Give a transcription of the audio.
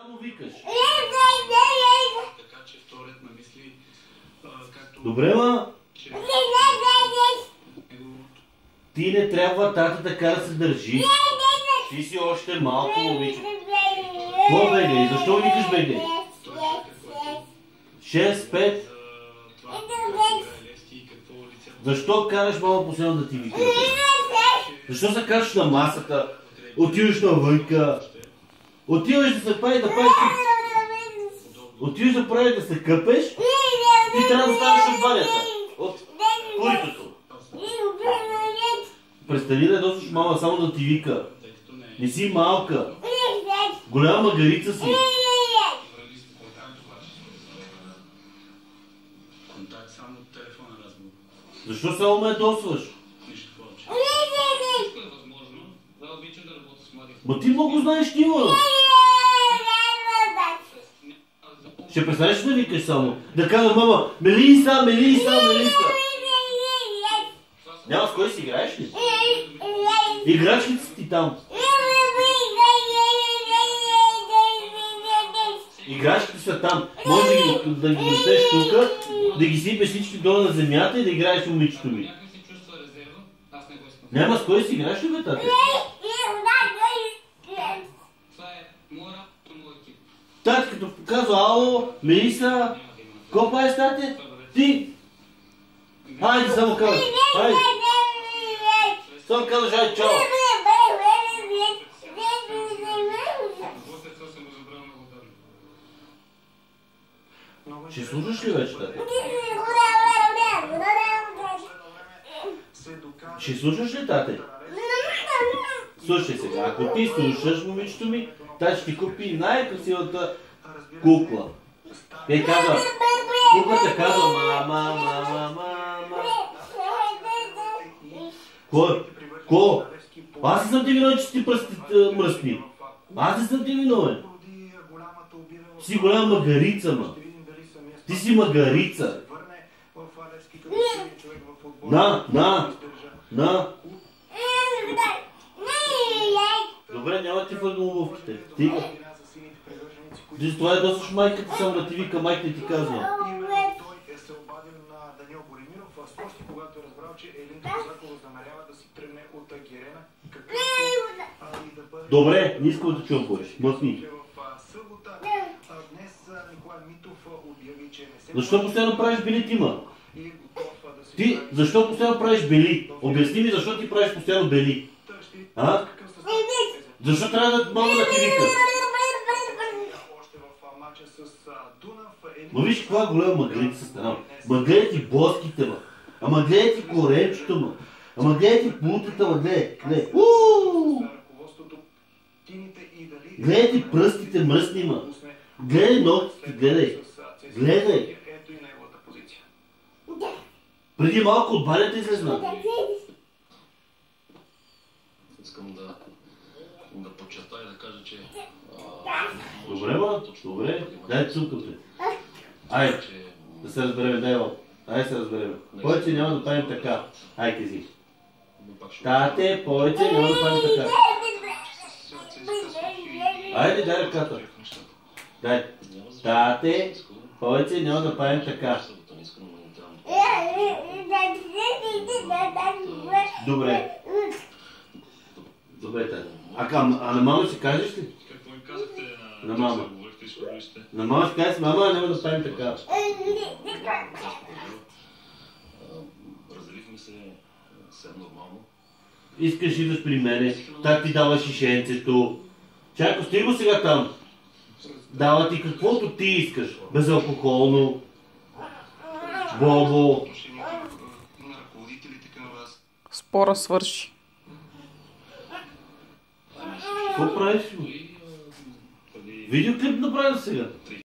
му викаш. Така че вторият на мисли, както... Добре, ма. Ти не трябва тата така да се държи. Ти си още малко, момиче. Какво бегай? Защо викаш бегай? 6, 5. Защо караш мама постоянно да ти вика? Защо се качаш на масата? Отиваш навънка. Отиваш да се прави да правиш... Отиваш да прави да се къпеш. Ти трябва да ставаш от банята. От коритото. Престани да досваш мама само да ти вика. Не си малка. Голяма магарица си. Контакт само от телефона разговор. Защо само ме досваш? Нищо повече. Всичко е възможно. Да, обичам да работя с млади хора. Ма ти много знаеш Тима. Ще престанеш да викаш само. Да казвам мама, Мелиса, Мелиса, Мелиса. Няма с кой си играеш ли? Играчките си ти там. Играчките са там. Може да ги носеш тук, да ги сипеш всички долу на земята и да играеш момичето ми. Някой си чувства резерва, аз не го искам. Няма с кой си играеш ли, бе, тате? Това е моя работа, моя екип. Тате, като казва, ало, Мелиса, какво правиш, тате? Ти? Хайде, само казваш. Хайде. Само казваш, хайде, чао. После това съм го забрал много давно. Ще слушаш ли вече, тате? Ще слушаш ли, тате? Слушай сега, ако ти слушаш, момичето ми, тя ще ти купи най-красивата кукла. Те казва, куклата казва, мама, мама, мама. Ко? Аз не съм ти виновен, че си ти пръстите мръсни. Аз не съм ти виновен. Ти си голяма магарица, ма. Ти си магарица. На. Добре, няма ти върна обувките. Стига. Ти с това е досъж майката само да ти вика, майката ти казва. Той се обадил на Даниел Боримиров с нощи, когато е разбрал, че Елин Козакова възнамерява да си тръгне от Герена. Добре, не искам да чувам повече. Мъсни. Днес Николай Митов обяви, че не се... Защо постоянно правиш бели, Тима? Ти, защо постоянно правиш бели? Обясни ми, защо ти правиш постоянно бели? А? Защо трябва да мога да ти вика? Ма виж каква голяма магарица стана. Ма гледай ти боските, ма. Ама гледай ти коренчето, ма. Ама гледай ти плутата, ма гледай. Гледай ти пръстите мръсни, ма. Гледай ногтите, гледай. Гледай. Преди малко от банята излезна. Искам да подчертая и да кажа, че... Добре, ма. Добре. Дай цукате. Ай, да се разберем, дай ма. Ай се разберем. Повече няма да правим така. Ай, кажи. Тате, повече няма да правим така. Айде, дай ръката. Дай. Тате, повече няма да правим така. Добре. Добре, тате. А на мама ще кажеш ли? Какво им казахте На мама. говорихте и споделихте? На мама ще кажеш, мама, няма да правим така. Разделихме се съвсем нормално. Искаш да идваш при мене, так ти дава шишенцето. Чакай, стой го сега там. Дава ти каквото ти искаш. Безалкохолно. Бобо. На ръководителите към вас. Спора свърши. Какво правиш? Видеоклип направя сега.